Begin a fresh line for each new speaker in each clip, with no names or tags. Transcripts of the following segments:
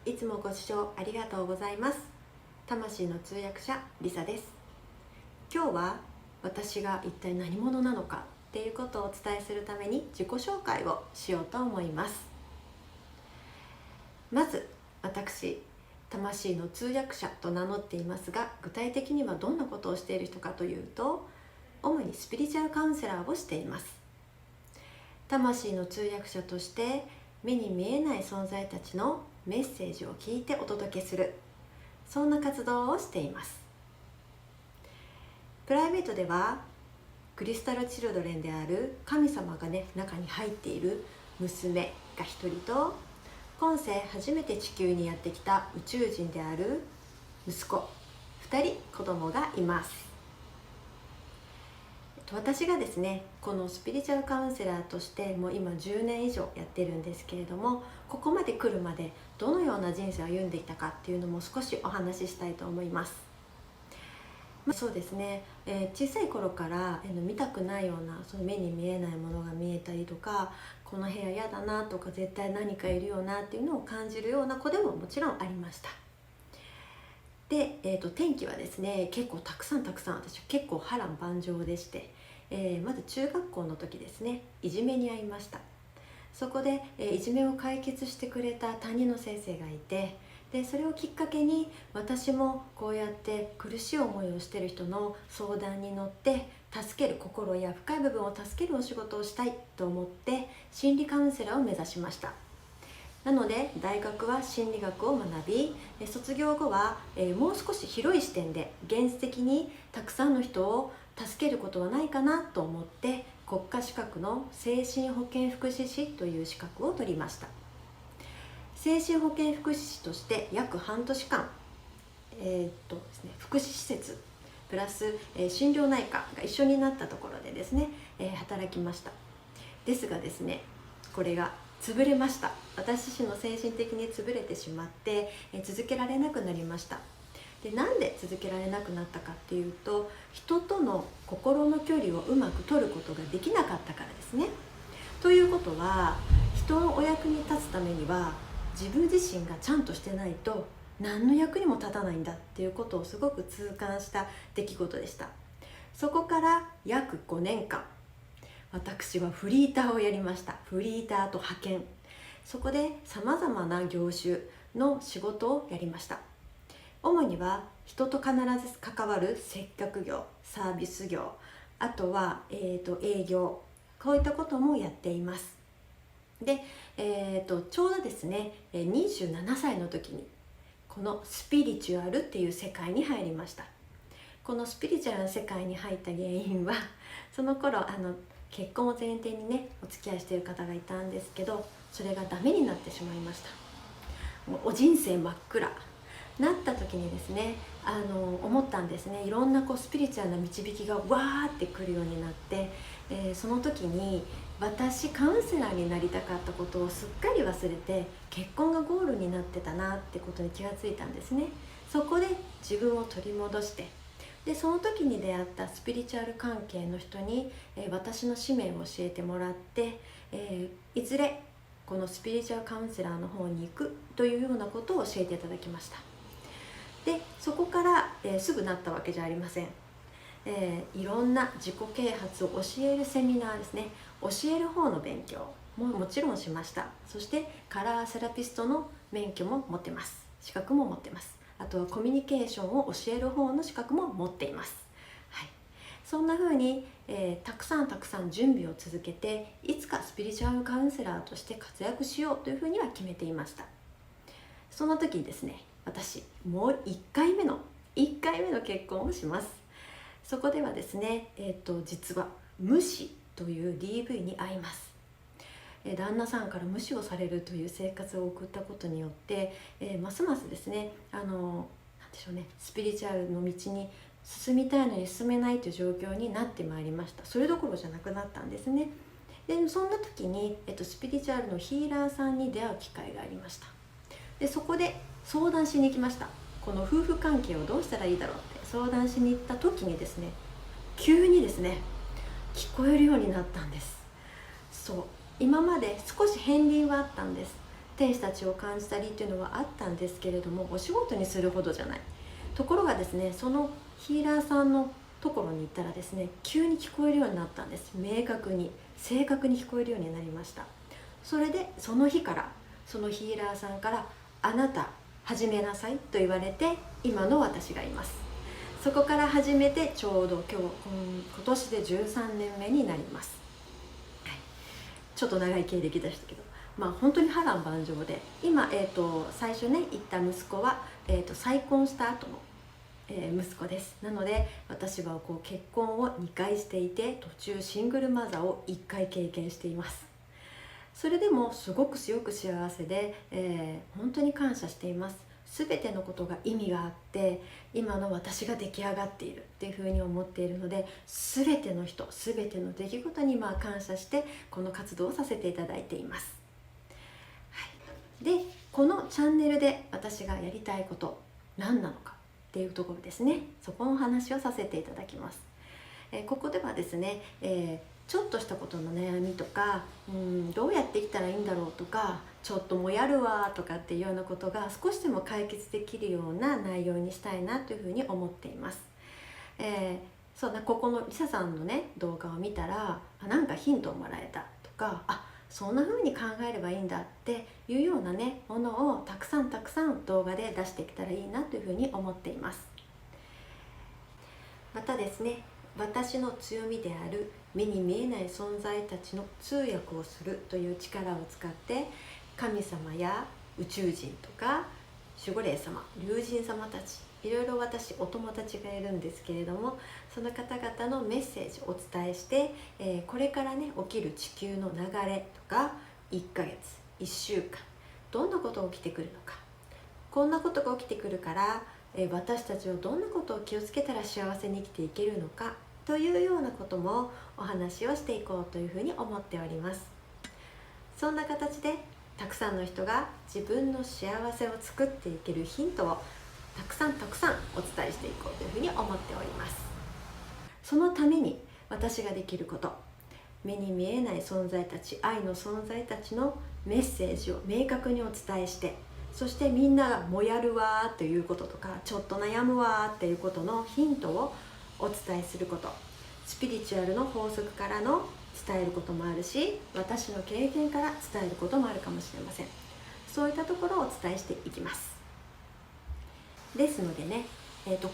いつもご視聴ありがとうございます。魂の通訳者リサです。今日は私が一体何者なのかっていうことをお伝えするために自己紹介をしようと思います。まず私、魂の通訳者と名乗っていますが、具体的にはどんなことをしている人かというと、主にスピリチュアルカウンセラーをしています。魂の通訳者として目に見えない存在たちのメッセージを聞いてお届けする、そんな活動をしています。プライベートではクリスタルチルドレンである神様が中に入っている娘が一人と、今世初めて地球にやってきた宇宙人である息子2人子供がいます。私がですね、このスピリチュアルカウンセラーとしてもう今10年以上やってるんですけれども、ここまで来るまでどのような人生を歩んできたかっていうのも少しお話ししたいと思います。そうですね、小さい頃から見たくないような、その目に見えないものが見えたりとか、この部屋嫌だなとか、絶対何かいるよなっていうのを感じるような子でももちろんありました。で、転機はですね、結構たくさん私結構波乱万丈でして、まず中学校の時ですね、いじめに遭いました。そこで、いじめを解決してくれた担任の先生がいて、でそれをきっかけに私もこうやって苦しい思いをしている人の相談に乗って助ける、心や深い部分を助けるお仕事をしたいと思って心理カウンセラーを目指しました。なので大学は心理学を学び、卒業後はもう少し広い視点で現実的にたくさんの人を助けることはないかなと思って、国家資格の精神保健福祉士という資格を取りました。精神保健福祉士として約半年間、福祉施設プラス、心療内科が一緒になったところでですね、働きました。ですがですね、これが潰れました。私自身の精神的に潰れてしまって、続けられなくなりました。で、なんで続けられなくなったかっていうと、人との心の距離をうまく取ることができなかったからですね。ということは、人のお役に立つためには自分自身がちゃんとしてないと何の役にも立たないんだっていうことをすごく痛感した出来事でした。そこから約5年間私はフリーターをやりました。フリーターと派遣、そこでさまざまな業種の仕事をやりました。主には人と必ず関わる接客業、サービス業、あとは、営業、こういったこともやっています。で、ちょうどですね、27歳の時にこのスピリチュアルっていう世界に入りました。このスピリチュアルな世界に入った原因は、その頃結婚を前提にねお付き合いしている方がいたんですけど、それがダメになってしまいました。もうお人生真っ暗なった時にですね、思ったんですね。いろんなスピリチュアルな導きがわーってくるようになって、その時に私カウンセラーになりたかったことをすっかり忘れて、結婚がゴールになってたなってことに気がついたんですね。そこで自分を取り戻して、でその時に出会ったスピリチュアル関係の人に、私の使命を教えてもらって、いずれこのスピリチュアルカウンセラーの方に行くというようなことを教えていただきました。でそこから、すぐなったわけじゃありません。いろんな自己啓発を教えるセミナーですね、教える方の勉強ももちろんしました。そしてカラーセラピストの免許も持ってます。資格も持ってます。あとはコミュニケーションを教える方の資格も持っています。はい、そんな風に、たくさん準備を続けて、いつかスピリチュアルカウンセラーとして活躍しようというふうには決めていました。その時にですね、私もう1回目の結婚をします。そこではですね、実は無視という DV に遭います。旦那さんから無視をされるという生活を送ったことによって、ますますですね、なんでしょうね、スピリチュアルの道に進みたいのに進めないという状況になってまいりました。それどころじゃなくなったんですね。でそんな時に、スピリチュアルのヒーラーさんに出会う機会がありました。でそこで相談しに行きました。この夫婦関係をどうしたらいいだろうって相談しに行った時にですね、急にですね聞こえるようになったんです。そう、今まで少し片鱗はあったんです。天使たちを感じたりっていうのはあったんですけれども、お仕事にするほどじゃない。ところがですね、そのヒーラーさんのところに行ったらですね、急に聞こえるようになったんです。明確に正確に聞こえるようになりました。それでその日からそのヒーラーさんからあなた始めなさいと言われて、今の私がいます。そこから始めてちょうど今年で13年目になります。はい、ちょっと長い経歴でしたけど、本当に波乱万丈で、今、最初ね言った息子は、再婚した後の、息子です。なので私は結婚を2回していて、途中シングルマザーを1回経験しています。それでもすごく幸せで、本当に感謝しています。全てのことが意味があって今の私が出来上がっているっていうふうに思っているので、全ての人全ての出来事に感謝してこの活動をさせていただいています。はい、でこのチャンネルで私がやりたいこと何なのかっていうところですね、そこのお話をさせていただきます。ここではですね、ちょっとしたことの悩みとか、どうやって生きたらいいんだろうとか、ちょっともやるわとかっていうようなことが少しでも解決できるような内容にしたいなというふうに思っています。ここのリサさんのね動画を見たら、なんかヒントをもらえたとか、そんな風に考えればいいんだっていうようなねものをたくさん動画で出していけたらいいなというふうに思っています。またですね、私の強みである目に見えない存在たちの通訳をするという力を使って、神様や宇宙人とか守護霊様、龍神様たち、いろいろ私お友達がいるんですけれども、その方々のメッセージをお伝えして、これからね起きる地球の流れとか、1ヶ月1週間どんなことが起きてくるのか、こんなことが起きてくるから私たちはどんなことを気をつけたら幸せに生きていけるのかというようなこともお話をしていこうというふうに思っております。そんな形でたくさんの人が自分の幸せを作っていけるヒントをたくさんお伝えしていこうというふうに思っております。そのために私ができること、目に見えない存在たち、愛の存在たちのメッセージを明確にお伝えして、そしてみんながもやるわーということとか、ちょっと悩むわーっていうことのヒントをお伝えすること、スピリチュアルの法則からの伝えることもあるし、私の経験から伝えることもあるかもしれません。そういったところをお伝えしていきます。ですのでね、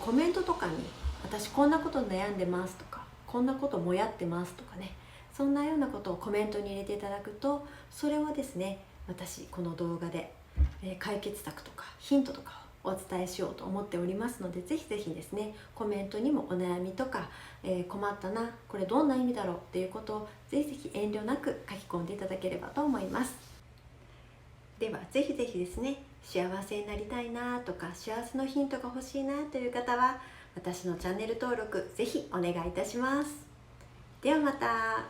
コメントとかに私こんなこと悩んでますとか、こんなこともやってますとかね、そんなようなことをコメントに入れていただくと、それをですね私この動画で解決策とかヒントとかをお伝えしようと思っておりますので、ぜひですねコメントにもお悩みとか、困ったな、これどんな意味だろうっていうことをぜひ遠慮なく書き込んでいただければと思います。ではぜひですね、幸せになりたいなとか、幸せのヒントが欲しいなという方は私のチャンネル登録ぜひお願いいたします。ではまた。